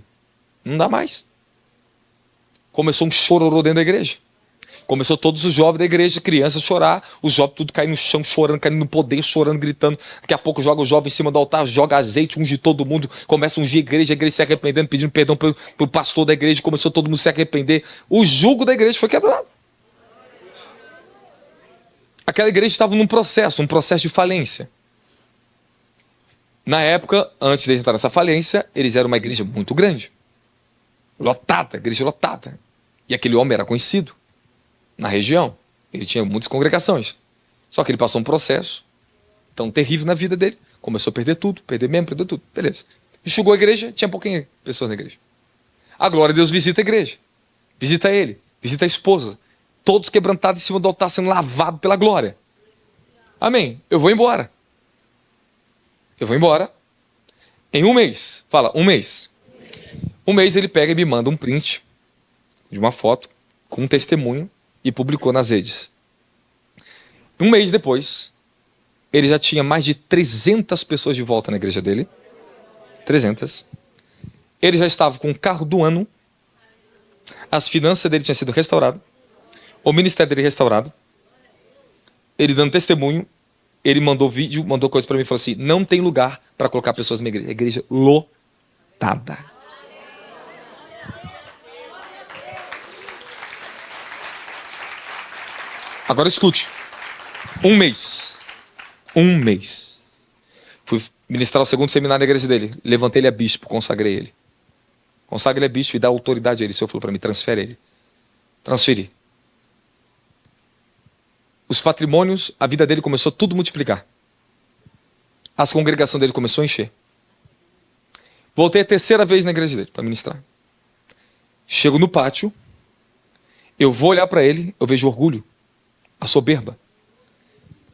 Não dá mais. Começou um chororô dentro da igreja. Começou todos os jovens da igreja, crianças, a chorar. Os jovens tudo caindo no chão, chorando, caindo no poder, chorando, gritando. Daqui a pouco joga o jovem em cima do altar, joga azeite, unge todo mundo. Começa a ungir a igreja se arrependendo, pedindo perdão pro pastor da igreja. Começou todo mundo a se arrepender. O jugo da igreja foi quebrado. Aquela igreja estava num processo, um processo de falência. Na época, antes de entrar nessa falência, eles eram uma igreja muito grande. Lotada, igreja lotada. E aquele homem era conhecido na região. Ele tinha muitas congregações. Só que ele passou um processo tão terrível na vida dele. Começou a perder tudo, perder membro, perdeu tudo. Beleza. Enxugou a igreja, tinha pouquinho pessoas na igreja. A glória de Deus visita a igreja. Visita ele, visita a esposa. Todos quebrantados em cima do altar, sendo lavados pela glória. Amém. Eu vou embora. Eu vou embora. Em um mês. Fala, um mês. Um mês ele pega e me manda um print de uma foto com um testemunho e publicou nas redes. Um mês depois, ele já tinha mais de 300 pessoas de volta na igreja dele. 300. Ele já estava com o carro do ano. As finanças dele tinham sido restauradas. O ministério dele restaurado. Ele dando testemunho. Ele mandou vídeo, mandou coisa para mim e falou assim: não tem lugar para colocar pessoas na igreja. A igreja lotada. Agora escute. Um mês. Fui ministrar o segundo seminário na igreja dele. Levantei ele a bispo, consagrei ele. Consagra ele a bispo e dá autoridade a ele. O Senhor falou para mim: transfere ele. Transferi. Os patrimônios, a vida dele começou tudo a multiplicar. As congregações dele começou a encher. Voltei a terceira vez na igreja dele para ministrar. Chego no pátio. Eu vou olhar para ele, eu vejo orgulho. A soberba.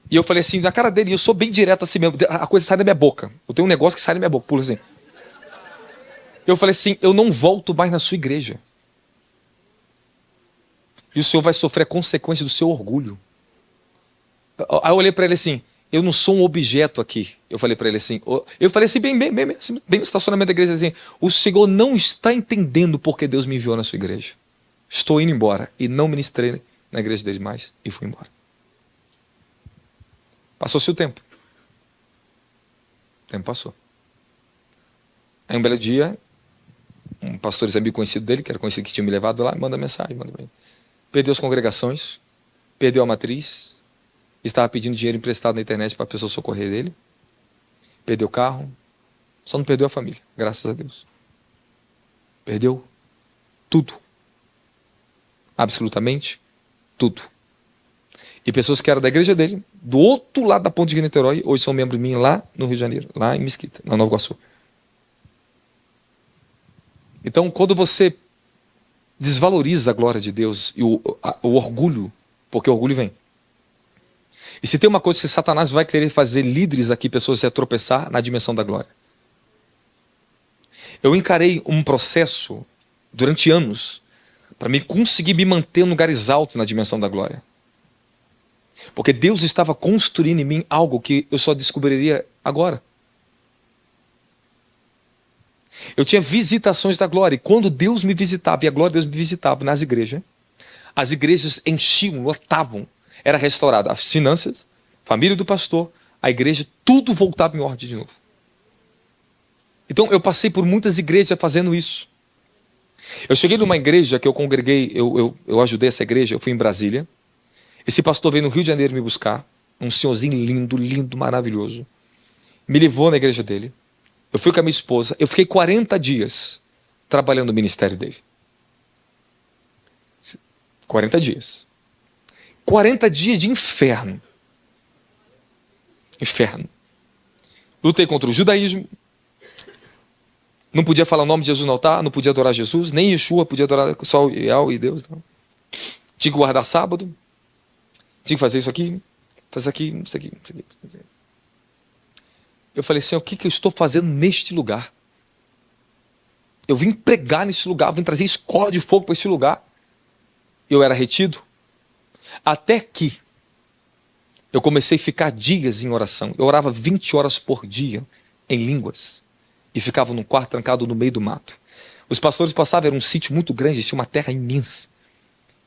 E eu falei assim, na cara dele, eu sou bem direto assim mesmo, a coisa sai da minha boca. Eu tenho um negócio que sai da minha boca, pula assim. Eu falei assim, eu não volto mais na sua igreja. E o senhor vai sofrer a consequência do seu orgulho. Aí eu olhei para ele assim, eu não sou um objeto aqui. Eu falei para ele assim, bem no estacionamento da igreja assim, o senhor não está entendendo porque Deus me enviou na sua igreja. Estou indo embora. E não ministrei na igreja dele mais e fui embora. Passou-se o tempo. O tempo passou. Aí um belo dia, um pastor amigo conhecido dele, que era conhecido que tinha me levado lá, manda mensagem, manda pra mim. Perdeu as congregações, perdeu a matriz, estava pedindo dinheiro emprestado na internet para a pessoa socorrer ele, perdeu o carro, só não perdeu a família, graças a Deus. Perdeu tudo. Absolutamente tudo. E pessoas que eram da igreja dele, do outro lado da ponte de Niterói, hoje são membros minhos lá no Rio de Janeiro, lá em Mesquita, na Nova Iguaçu. Então, quando você desvaloriza a glória de Deus e o orgulho, porque o orgulho vem. E se tem uma coisa que Satanás vai querer fazer líderes aqui, pessoas se tropeçar na dimensão da glória. Eu encarei um processo durante anos para mim conseguir me manter em lugares altos na dimensão da glória. Porque Deus estava construindo em mim algo que eu só descobriria agora. Eu tinha visitações da glória, e quando Deus me visitava, e a glória de Deus me visitava nas igrejas, as igrejas enchiam, lotavam, era restaurada as finanças, família do pastor, a igreja, tudo voltava em ordem de novo. Então eu passei por muitas igrejas fazendo isso. Eu cheguei numa igreja que eu congreguei, eu ajudei essa igreja, eu fui em Brasília. Esse pastor veio no Rio de Janeiro me buscar, um senhorzinho lindo, lindo, maravilhoso. Me levou na igreja dele. Eu fui com a minha esposa, eu fiquei 40 dias trabalhando no ministério dele. 40 dias. 40 dias de inferno. Inferno. Lutei contra o judaísmo. Não podia falar o nome de Jesus no altar, não podia adorar Jesus, nem Yeshua podia adorar só o Yahweh e Deus. Não. Tinha que guardar sábado. Tinha que fazer isso aqui, fazer aqui, isso aqui, isso aqui. Isso aqui. Eu falei assim, o que eu estou fazendo neste lugar? Eu vim pregar nesse lugar, vim trazer escola de fogo para esse lugar. Eu era retido. Até que eu comecei a ficar dias em oração. Eu orava 20 horas por dia, em línguas e ficavam num quarto trancado no meio do mato. Os pastores passavam, era um sítio muito grande, tinha uma terra imensa.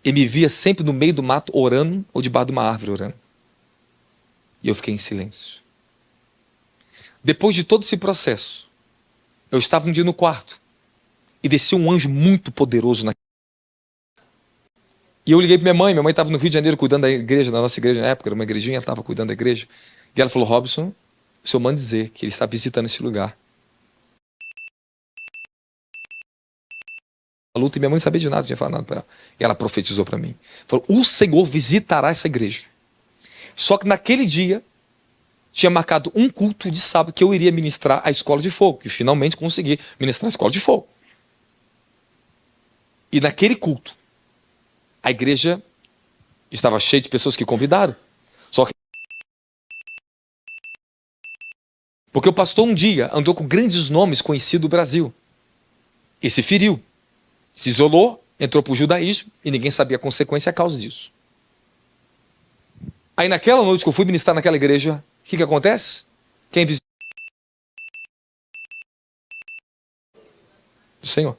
E me via sempre no meio do mato orando ou debaixo de uma árvore orando. E eu fiquei em silêncio. Depois de todo esse processo, eu estava um dia no quarto e desceu um anjo muito poderoso na. E eu liguei para minha mãe estava no Rio de Janeiro cuidando da igreja, da nossa igreja na época, era uma igrejinha, ela estava cuidando da igreja. E ela falou: Robson, o senhor manda dizer que ele está visitando esse lugar. A luta, e minha mãe não sabia de nada, não tinha falado nada para ela. E ela profetizou para mim. Falou: o Senhor visitará essa igreja. Só que naquele dia, tinha marcado um culto de sábado que eu iria ministrar a escola de fogo. E finalmente consegui ministrar a escola de fogo. E naquele culto, a igreja estava cheia de pessoas que convidaram. Só que porque o pastor um dia andou com grandes nomes conhecidos do Brasil. E se feriu. Se isolou, entrou para o judaísmo e ninguém sabia a consequência e a causa disso. Aí naquela noite que eu fui ministrar naquela igreja, o que acontece? Quem visitou? O Senhor.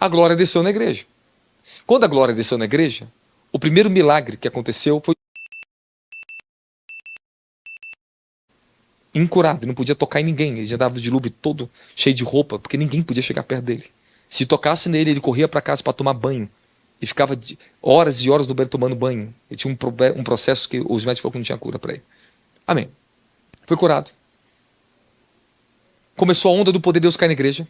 A glória desceu na igreja. Quando a glória desceu na igreja, o primeiro milagre que aconteceu foi incurável, não podia tocar em ninguém. Ele já dava o dilúvio todo cheio de roupa, porque ninguém podia chegar perto dele. Se tocasse nele, ele corria para casa para tomar banho. E ficava horas e horas no banho tomando banho. Ele tinha um processo que os médicos falaram que não tinha cura para ele. Amém. Foi curado. Começou a onda do poder de Deus cair na igreja.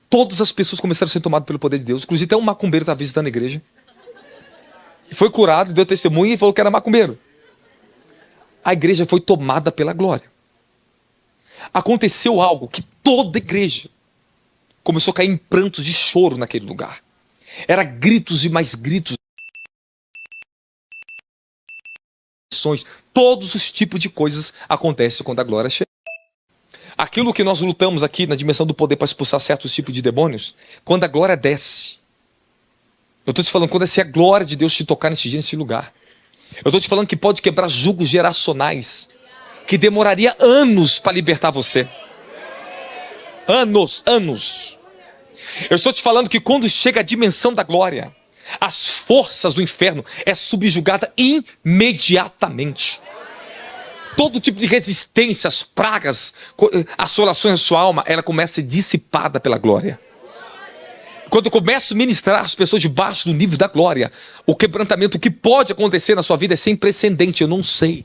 Todas as pessoas começaram a ser tomadas pelo poder de Deus. Inclusive até um macumbeiro estava visitando a igreja. E foi curado, deu testemunho e falou que era macumbeiro. A igreja foi tomada pela glória. Aconteceu algo que toda igreja começou a cair em prantos de choro naquele lugar. Era gritos e mais gritos. Todos os tipos de coisas acontecem quando a glória chega. Aquilo que nós lutamos aqui na dimensão do poder para expulsar certos tipos de demônios, quando a glória desce. Eu estou te falando, quando é a glória de Deus te tocar nesse dia, nesse lugar. Eu estou te falando que pode quebrar julgos geracionais, que demoraria anos para libertar você. Anos. Eu estou te falando que quando chega a dimensão da glória, as forças do inferno é subjugada imediatamente. Todo tipo de resistência, as pragas, assolações da sua alma, ela começa a ser dissipada pela glória. Quando eu começo a ministrar as pessoas debaixo do nível da glória, o quebrantamento que pode acontecer na sua vida é sem precedente. Eu não sei.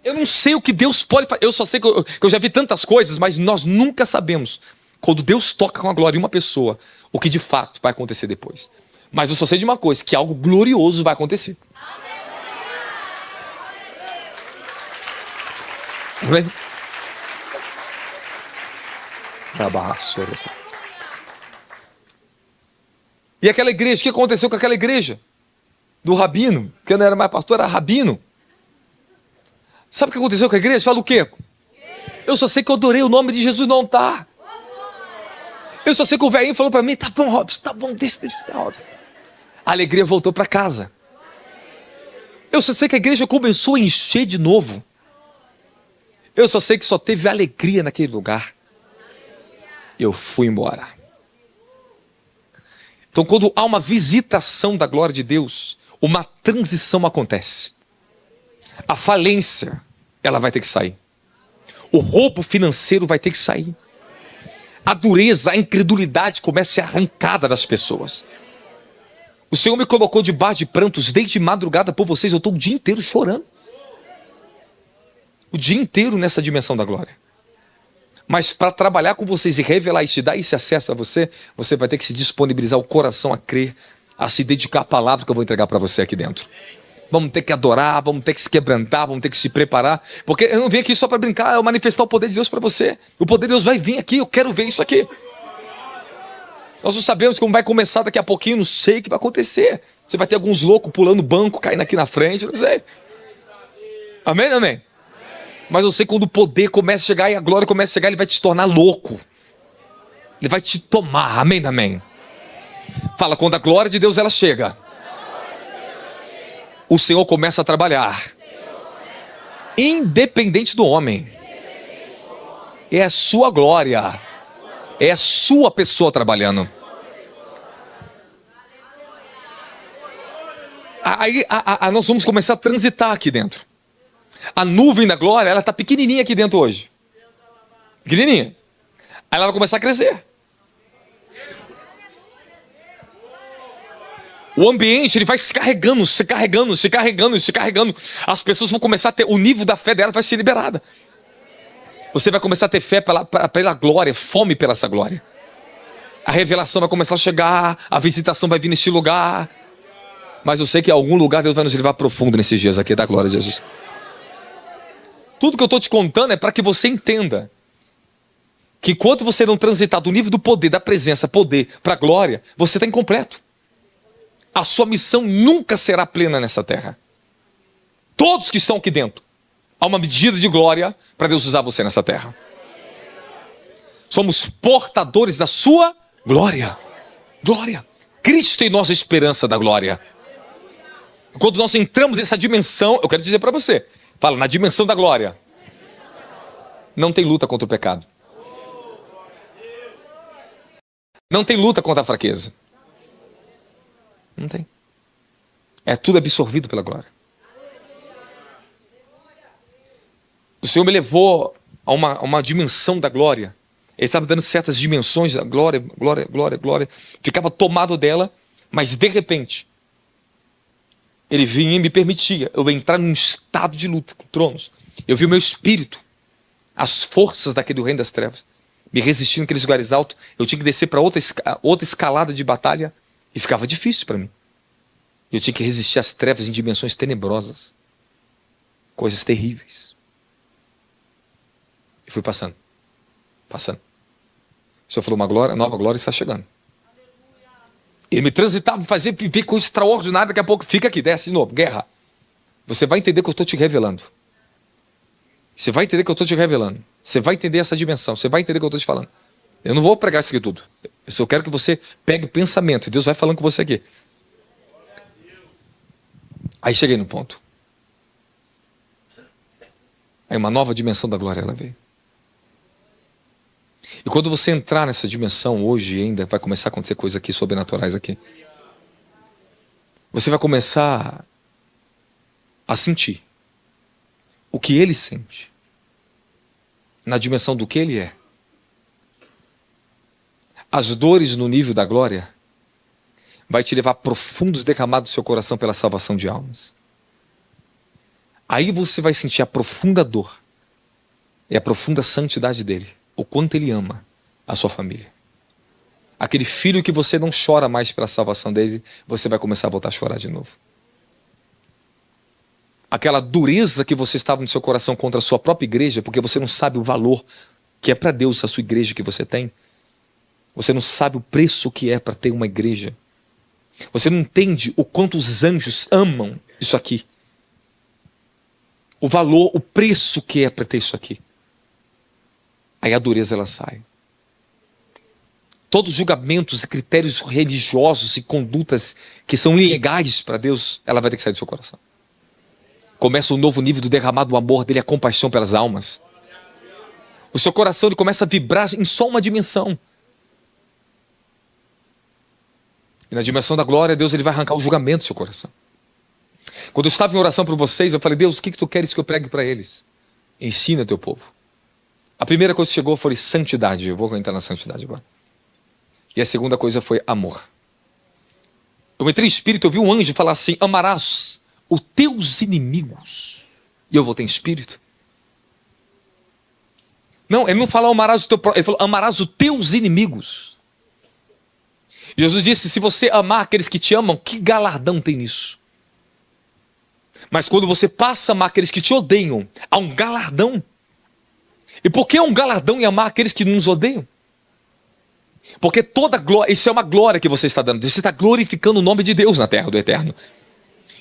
Eu não sei o que Deus pode fazer. Eu só sei que eu já vi tantas coisas, mas nós nunca sabemos, quando Deus toca com a glória em uma pessoa, o que de fato vai acontecer depois. Mas eu só sei de uma coisa, que algo glorioso vai acontecer. Amém? E aquela igreja, o que aconteceu com aquela igreja? Do rabino, que não era mais pastor, era rabino. Sabe o que aconteceu com a igreja? Fala o quê? Eu só sei que eu adorei o nome de Jesus, não tá. Eu só sei que o velhinho falou para mim: tá bom, Robson, tá bom, deixa, Robson. A alegria voltou para casa. Eu só sei que a igreja começou a encher de novo. Eu só sei que só teve alegria naquele lugar. Eu fui embora. Então, quando há uma visitação da glória de Deus, uma transição acontece. A falência, ela vai ter que sair. O roubo financeiro vai ter que sair. A dureza, a incredulidade começa a ser arrancada das pessoas. O Senhor me colocou debaixo de prantos desde madrugada por vocês. Eu estou o dia inteiro chorando. O dia inteiro nessa dimensão da glória. Mas para trabalhar com vocês e revelar isso e dar esse acesso a você, você vai ter que se disponibilizar o coração a crer, a se dedicar à palavra que eu vou entregar para você aqui dentro. Vamos ter que adorar, vamos ter que se quebrantar, vamos ter que se preparar. Porque eu não vim aqui só para brincar, é manifestar o poder de Deus para você. O poder de Deus vai vir aqui, eu quero ver isso aqui. Nós não sabemos como vai começar daqui a pouquinho, não sei o que vai acontecer. Você vai ter alguns loucos pulando banco, caindo aqui na frente, não sei. Amém, amém? Mas eu sei que quando o poder começa a chegar e a glória começa a chegar, ele vai te tornar louco. Ele vai te tomar, amém, amém? Fala, quando a glória de Deus ela chega, o Senhor começa a trabalhar. Independente do homem. É a sua glória. É a sua pessoa trabalhando. Aí nós vamos começar a transitar aqui dentro. A nuvem da glória, ela está pequenininha aqui dentro hoje. Pequenininha. Aí ela vai começar a crescer. O ambiente, ele vai se carregando, se carregando, se carregando, se carregando. As pessoas vão começar a ter, o nível da fé delas vai ser liberada. Você vai começar a ter fé pela glória, fome pela essa glória. A revelação vai começar a chegar, a visitação vai vir nesse lugar. Mas eu sei que em algum lugar Deus vai nos levar profundo nesses dias aqui da glória de Jesus. Tudo que eu estou te contando é para que você entenda que enquanto você não transitar do nível do poder, da presença, poder, para a glória, você está incompleto. A sua missão nunca será plena nessa terra. Todos que estão aqui dentro, há uma medida de glória para Deus usar você nessa terra. Somos portadores da sua glória. Glória. Cristo em nós a esperança da glória. Quando nós entramos nessa dimensão, eu quero dizer para você, fala, na dimensão da glória, não tem luta contra o pecado. Não tem luta contra a fraqueza. Não tem. É tudo absorvido pela glória. O Senhor me levou a uma dimensão da glória. Ele estava dando certas dimensões da glória, glória, glória, glória. Ficava tomado dela, mas de repente, ele vinha e me permitia eu entrar num estado de luta com tronos. Eu vi o meu espírito, as forças daquele reino das trevas, me resistindo naqueles lugares altos. Eu tinha que descer para outra escalada de batalha e ficava difícil para mim. Eu tinha que resistir às trevas em dimensões tenebrosas, coisas terríveis. E fui passando. O Senhor falou, uma glória, nova glória está chegando. Ele me transitava, fazia viver coisa extraordinária. Daqui a pouco, fica aqui, desce de novo, guerra. Você vai entender que eu estou te revelando. Você vai entender que eu estou te revelando. Você vai entender essa dimensão. Você vai entender que eu estou te falando. Eu não vou pregar isso aqui tudo. Eu só quero que você pegue o pensamento. E Deus vai falando com você aqui. Aí cheguei no ponto. Aí uma nova dimensão da glória ela veio. E quando você entrar nessa dimensão hoje, ainda vai começar a acontecer coisas aqui sobrenaturais aqui. Você vai começar a sentir o que ele sente. Na dimensão do que ele é. As dores no nível da glória vai te levar a profundos derramados do seu coração pela salvação de almas. Aí você vai sentir a profunda dor e a profunda santidade dele. O quanto ele ama a sua família. Aquele filho que você não chora mais pela salvação dele, você vai começar a voltar a chorar de novo. Aquela dureza que você estava no seu coração contra a sua própria igreja, porque você não sabe o valor que é para Deus a sua igreja que você tem. Você não sabe o preço que é para ter uma igreja. Você não entende o quanto os anjos amam isso aqui. O valor, o preço que é para ter isso aqui. Aí a dureza ela sai. Todos os julgamentos e critérios religiosos e condutas que são ilegais para Deus, ela vai ter que sair do seu coração. Começa um novo nível do derramado amor dele, a compaixão pelas almas. O seu coração ele começa a vibrar em só uma dimensão. E na dimensão da glória, Deus ele vai arrancar o julgamento do seu coração. Quando eu estava em oração por vocês, eu falei, Deus, o que tu queres que eu pregue para eles? Ensina teu povo. A primeira coisa que chegou foi santidade. Eu vou entrar na santidade agora. E a segunda coisa foi amor. Eu entrei em espírito, eu vi um anjo falar assim, amarás os teus inimigos. E eu voltei em espírito. Não, ele não falou amarás o teu próximo, ele falou amarás os teus inimigos. Jesus disse, se você amar aqueles que te amam, que galardão tem nisso? Mas quando você passa a amar aqueles que te odeiam, há um galardão. E por que é um galardão em amar aqueles que nos odeiam? Porque toda glória, isso é uma glória que você está dando. Você está glorificando o nome de Deus na terra do eterno.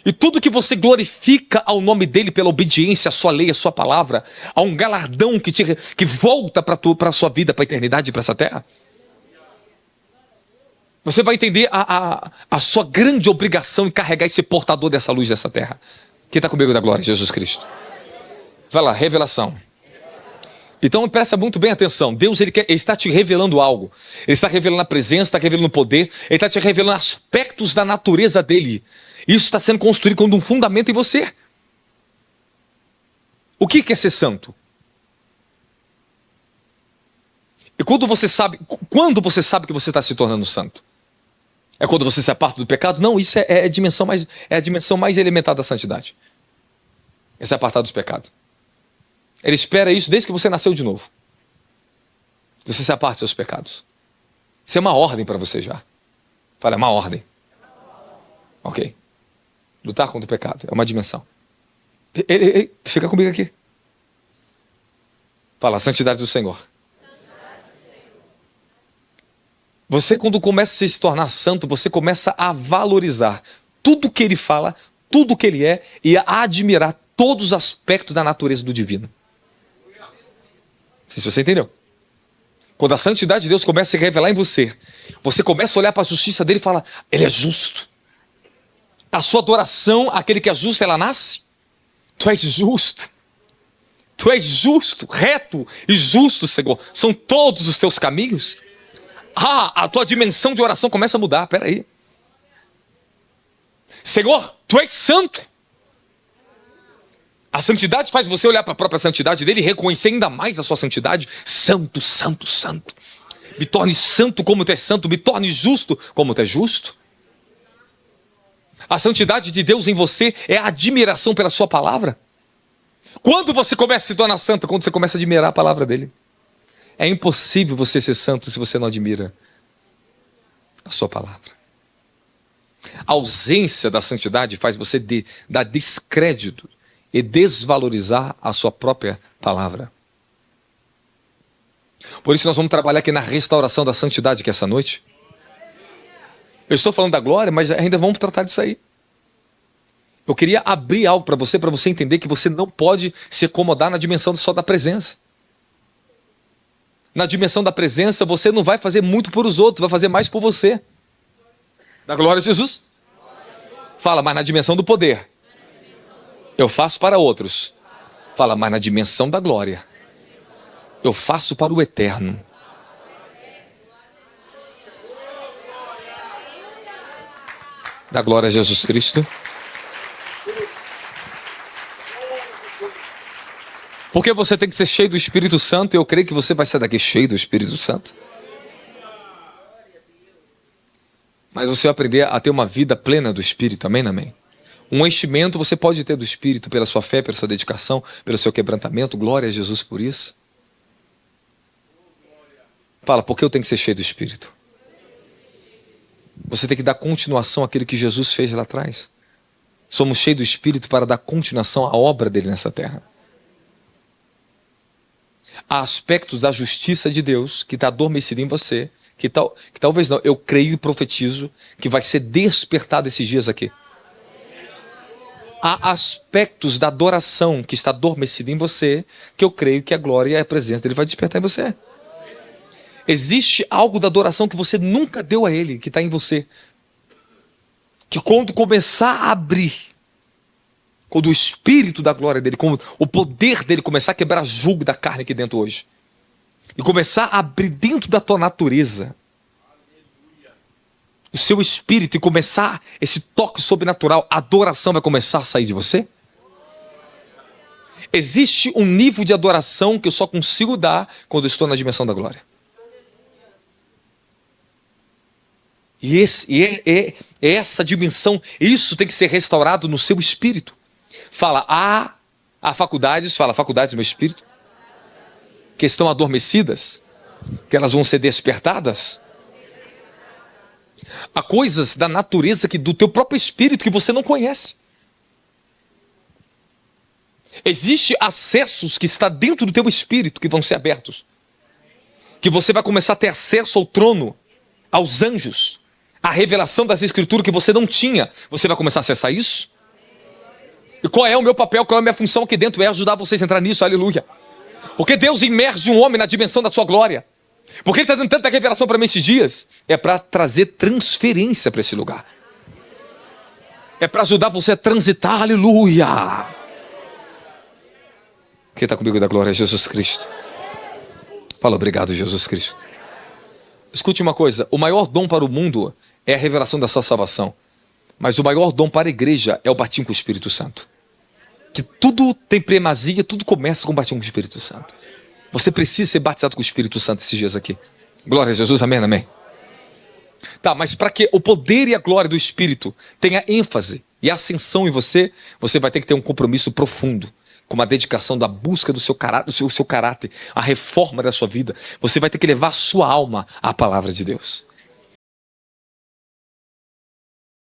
E tudo que você glorifica ao nome dele pela obediência à sua lei, à sua palavra, há um galardão que volta para a sua vida, para a eternidade, para essa terra. Você vai entender a sua grande obrigação em carregar esse portador dessa luz dessa terra. Quem está comigo da glória? Jesus Cristo. Vai lá, revelação. Então presta muito bem atenção. Deus ele está te revelando algo. Ele está revelando a presença, está revelando o poder. Ele está te revelando aspectos da natureza dele. Isso está sendo construído como um fundamento em você. O que é ser santo? E quando você sabe que você está se tornando santo? É quando você se aparta do pecado? Não, isso é a dimensão mais elementar da santidade. É se apartar dos pecados. Ele espera isso desde que você nasceu de novo. Você se aparte dos seus pecados. Isso é uma ordem para você já. Fala, é uma ordem. Ok. Lutar contra o pecado é uma dimensão. Ei, fica comigo aqui. Fala, a santidade do Senhor. Você, quando começa a se tornar santo, você começa a valorizar tudo que ele fala, tudo que ele é, e a admirar todos os aspectos da natureza do divino. Não sei se você entendeu. Quando a santidade de Deus começa a se revelar em você, você começa a olhar para a justiça dele e fala, ele é justo. A sua adoração, aquele que é justo, ela nasce. Tu és justo. Tu és justo, reto e justo, Senhor. São todos os teus caminhos. A tua dimensão de oração começa a mudar. Peraí. Senhor, tu és santo. A santidade faz você olhar para a própria santidade dele e reconhecer ainda mais a sua santidade. Santo, santo, santo. Me torne santo como tu és santo. Me torne justo como tu és justo. A santidade de Deus em você é a admiração pela sua palavra. Quando você começa a se tornar santo? Quando você começa a admirar a palavra dele. É impossível você ser santo se você não admira a sua palavra. A ausência da santidade faz você dar descrédito e desvalorizar a sua própria palavra. Por isso nós vamos trabalhar aqui na restauração da santidade que é essa noite. Eu estou falando da glória, mas ainda vamos tratar disso aí. Eu queria abrir algo para você entender que você não pode se acomodar na dimensão só da presença. Na dimensão da presença, você não vai fazer muito por os outros, vai fazer mais por você. Da glória de Jesus. Fala, mas na dimensão do poder, eu faço para outros. Fala, mas na dimensão da glória, eu faço para o eterno. Da glória a Jesus Cristo. Porque você tem que ser cheio do Espírito Santo, e eu creio que você vai sair daqui cheio do Espírito Santo. Mas você vai aprender a ter uma vida plena do Espírito, amém, amém? Um enchimento você pode ter do Espírito pela sua fé, pela sua dedicação, pelo seu quebrantamento, glória a Jesus por isso. Fala, por que eu tenho que ser cheio do Espírito? Você tem que dar continuação àquilo que Jesus fez lá atrás. Somos cheios do Espírito para dar continuação à obra dele nessa terra. Há aspectos da justiça de Deus que está adormecido em você, que talvez não, eu creio e profetizo que vai ser despertado esses dias aqui. Há aspectos da adoração que está adormecido em você, que eu creio que a glória e a presença dele vai despertar em você. Existe algo da adoração que você nunca deu a ele, que está em você. Que quando começar a abrir, quando o Espírito da glória dele, quando o poder dele começar a quebrar jugo da carne aqui dentro hoje, e começar a abrir dentro da tua natureza, o seu espírito, e começar esse toque sobrenatural, a adoração vai começar a sair de você. Existe um nível de adoração que eu só consigo dar quando eu estou na dimensão da glória. E essa dimensão, isso tem que ser restaurado no seu espírito. Fala, há faculdades do meu espírito, que estão adormecidas, que elas vão ser despertadas. Há coisas da natureza do teu próprio espírito que você não conhece. Existem acessos que está dentro do teu espírito que vão ser abertos. Que você vai começar a ter acesso ao trono, aos anjos, a revelação das escrituras que você não tinha. Você vai começar a acessar isso? E qual é o meu papel, qual é a minha função aqui dentro? É ajudar vocês a entrar nisso, aleluia. Porque Deus imerge um homem na dimensão da sua glória. Porque Ele está dando tanta revelação para mim esses dias. É para trazer transferência para esse lugar. É para ajudar você a transitar, aleluia. Quem está comigo da glória é Jesus Cristo. Fala, obrigado, Jesus Cristo. Escute uma coisa, o maior dom para o mundo é a revelação da sua salvação. Mas o maior dom para a igreja é o batismo com o Espírito Santo. Que tudo tem primazia, tudo começa com o batismo com o Espírito Santo. Você precisa ser batizado com o Espírito Santo esses dias aqui. Glória a Jesus, amém, amém. Tá, mas para que o poder e a glória do Espírito tenha ênfase e ascensão em você, você vai ter que ter um compromisso profundo, com uma dedicação da busca do seu caráter, a reforma da sua vida. Você vai ter que levar a sua alma à palavra de Deus.